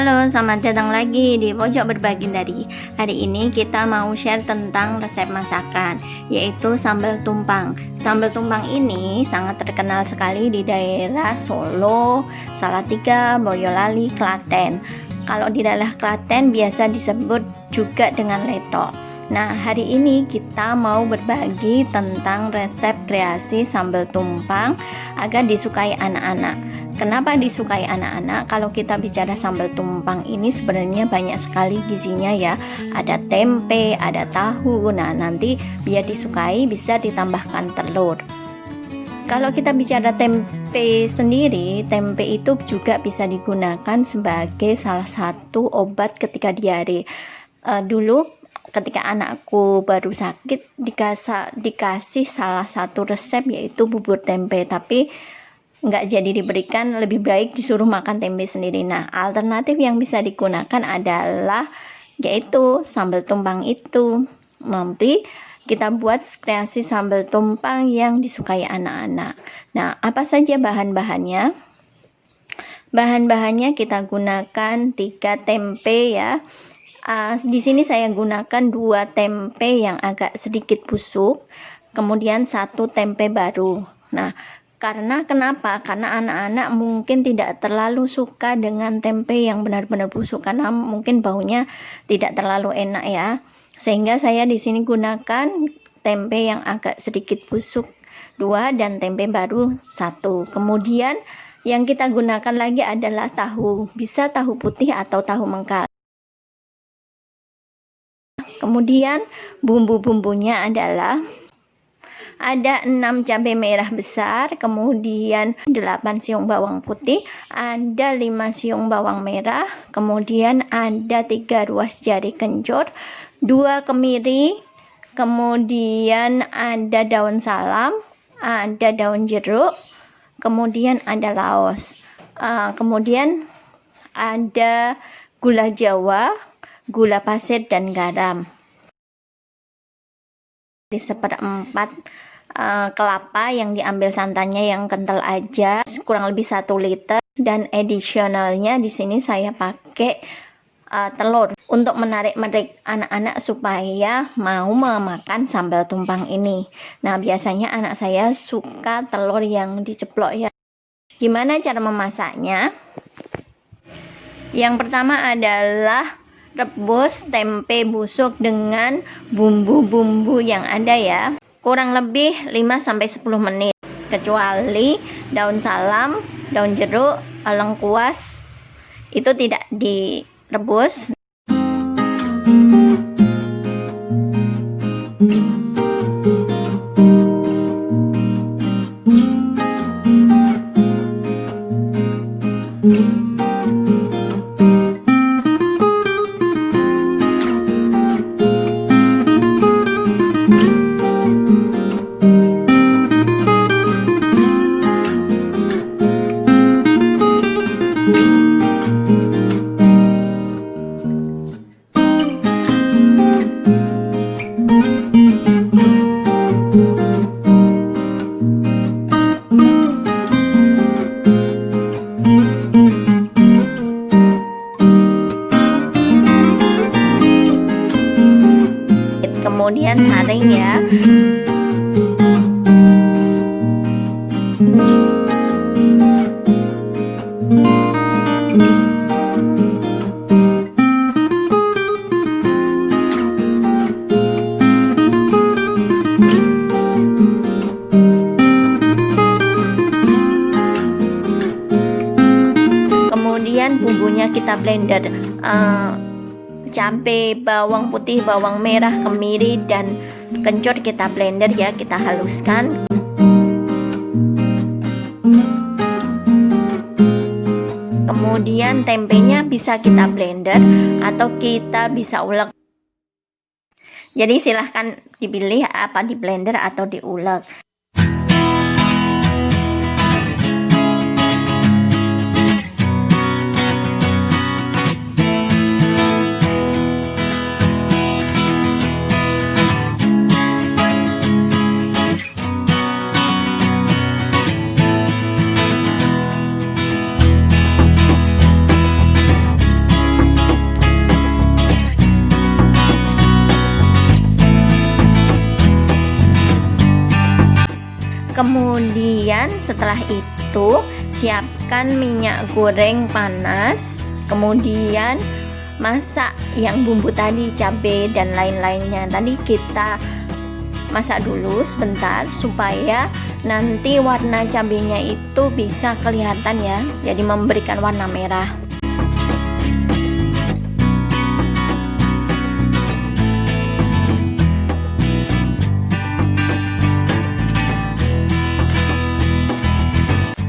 Halo, selamat datang lagi di Pojok Berbagi Tadi. Hari ini kita mau share tentang resep masakan, yaitu sambal tumpang. Sambal tumpang ini sangat terkenal sekali di daerah Solo, Salatiga, Boyolali, Klaten. Kalau di daerah Klaten biasa disebut juga dengan letok. Nah, hari ini kita mau berbagi tentang resep kreasi sambal tumpang agar disukai anak-anak. Kenapa disukai anak-anak? Kalau kita bicara sambal tumpang ini sebenarnya banyak sekali gizinya ya. Ada tempe, ada tahu. Nah, nanti biar disukai bisa ditambahkan telur. Kalau kita bicara tempe sendiri, tempe itu juga bisa digunakan sebagai salah satu obat ketika diare. Dulu ketika anakku baru sakit dikasih salah satu resep yaitu bubur tempe, tapi nggak jadi diberikan, lebih baik disuruh makan tempe sendiri. Nah, alternatif yang bisa digunakan adalah yaitu sambal tumpang itu. Nanti kita buat kreasi sambal tumpang yang disukai anak-anak. Nah, apa saja bahan-bahannya? Bahan-bahannya kita gunakan 3 tempe ya. Di sini saya gunakan 2 tempe yang agak sedikit busuk, kemudian 1 tempe baru. Nah, kenapa? Karena anak-anak mungkin tidak terlalu suka dengan tempe yang benar-benar busuk karena mungkin baunya tidak terlalu enak ya. Sehingga saya di sini gunakan tempe yang agak sedikit busuk 2 dan tempe baru 1. Kemudian yang kita gunakan lagi adalah tahu. Bisa tahu putih atau tahu mengkal. Kemudian bumbu-bumbunya adalah ada 6 cabai merah besar, kemudian 8 siung bawang putih, ada 5 siung bawang merah, kemudian ada 3 ruas jari kencur, 2 kemiri, kemudian ada daun salam, ada daun jeruk, kemudian ada laos, kemudian ada gula jawa, gula pasir dan garam. Di 1/4 kelapa yang diambil santannya yang kental aja, kurang lebih 1 liter, dan additionalnya di sini saya pakai telur untuk menarik anak-anak supaya mau memakan sambal tumpang ini. Nah, biasanya anak saya suka telur yang diceplok ya. Gimana cara memasaknya? Yang pertama adalah rebus tempe busuk dengan bumbu-bumbu yang ada ya, kurang lebih 5-10 menit, kecuali daun salam, daun jeruk, lengkuas itu tidak direbus. Kemudian saring ya. Kemudian bumbunya kita blender, cabai, bawang putih, bawang merah, kemiri, dan kencur kita blender ya, kita haluskan. Kemudian tempenya bisa kita blender atau kita bisa ulek. Jadi silahkan dipilih apa di blender atau diulek. Kemudian setelah itu siapkan minyak goreng panas, kemudian masak yang bumbu tadi, cabai dan lain-lainnya. Tadi kita masak dulu sebentar supaya nanti warna cabenya itu bisa kelihatan ya, jadi memberikan warna merah.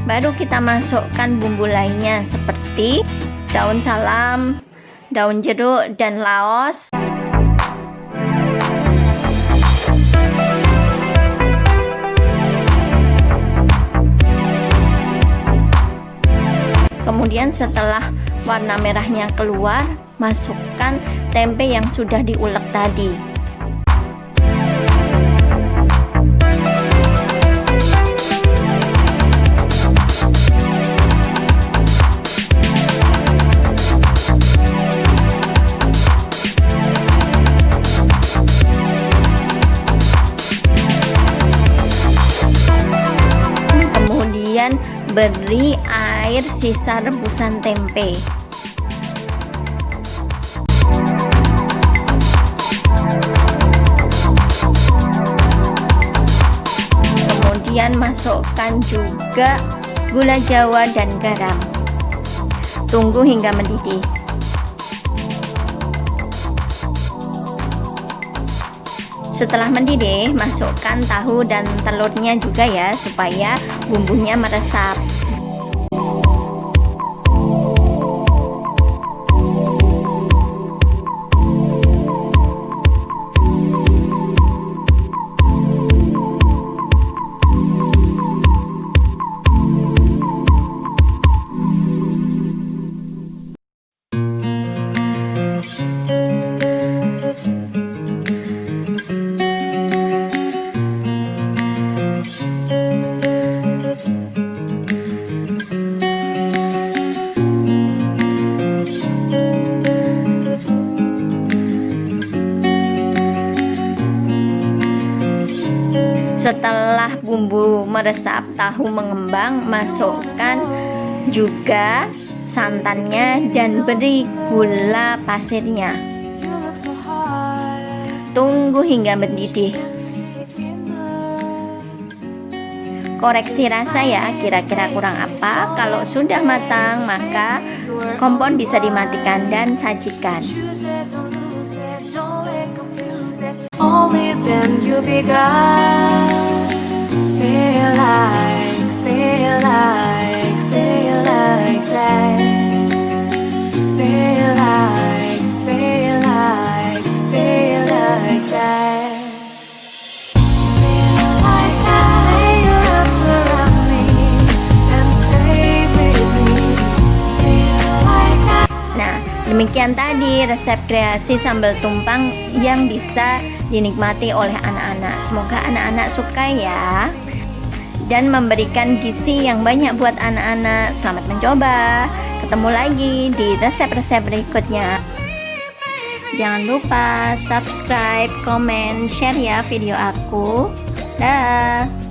Baru kita masukkan bumbu lainnya seperti daun salam, daun jeruk, dan laos. Kemudian setelah warna merahnya keluar, masukkan tempe yang sudah diulek tadi. Kemudian beri air sisa rebusan tempe. Kemudian masukkan juga gula jawa dan garam. Tunggu hingga mendidih. Setelah mendidih, masukkan tahu dan telurnya juga ya, supaya bumbunya meresap. Setelah bumbu meresap, tahu mengembang, masukkan juga santannya dan beri gula pasirnya. Tunggu hingga mendidih. Koreksi rasa ya, kira-kira kurang apa. Kalau sudah matang, maka kompor bisa dimatikan dan sajikan. Only then you begun. Feel like that. Feel like, feel like that. Feel like that. Lay your arms around me and stay with me. Feel like that. Nah, demikian tadi resep kreasi sambal tumpang yang bisa dinikmati oleh anak-anak. Semoga anak-anak suka ya, dan memberikan gizi yang banyak buat anak-anak. Selamat mencoba. Ketemu lagi di resep-resep berikutnya. Jangan lupa subscribe, komen, share ya video aku. Dah.